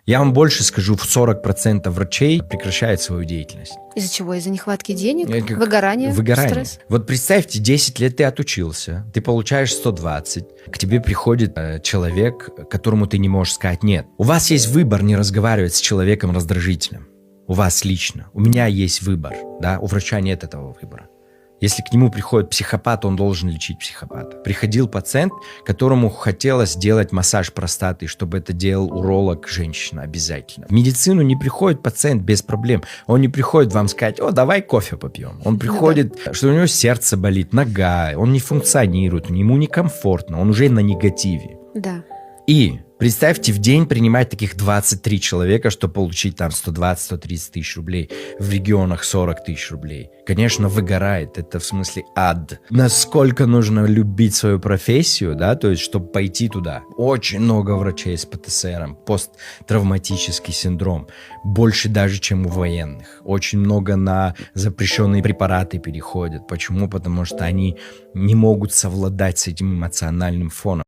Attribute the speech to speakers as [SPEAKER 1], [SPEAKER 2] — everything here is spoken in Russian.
[SPEAKER 1] Я вам больше скажу, 40% врачей прекращают свою деятельность.
[SPEAKER 2] Из-за чего? Из-за нехватки денег?
[SPEAKER 1] Как
[SPEAKER 2] Выгорание? Стресс?
[SPEAKER 1] Вот представьте, 10 лет ты отучился, ты получаешь 120, к тебе приходит человек, которому ты не можешь сказать «нет». У вас есть выбор не разговаривать с человеком раздражительным. У вас лично. У меня есть выбор, да? У врача нет этого выбора. Если к нему приходит психопат, он должен лечить психопата. Приходил пациент, которому хотелось сделать массаж простаты, чтобы это делал уролог, женщина обязательно. В медицину не приходит пациент без проблем. Он не приходит вам сказать: «О, давай кофе попьем». Он приходит, что у него сердце болит, нога, он не функционирует, ему некомфортно, он уже на негативе.
[SPEAKER 2] Да.
[SPEAKER 1] И представьте, в день принимать таких 23 человека, чтобы получить там 120-130 тысяч рублей, в регионах 40 тысяч рублей. Конечно, выгорает, это в смысле ад. Насколько нужно любить свою профессию, да, то есть, чтобы пойти туда. Очень много врачей с ПТСР, посттравматический синдром, больше даже, чем у военных. Очень много на запрещенные препараты переходят. Почему? Потому что они не могут совладать с этим эмоциональным фоном.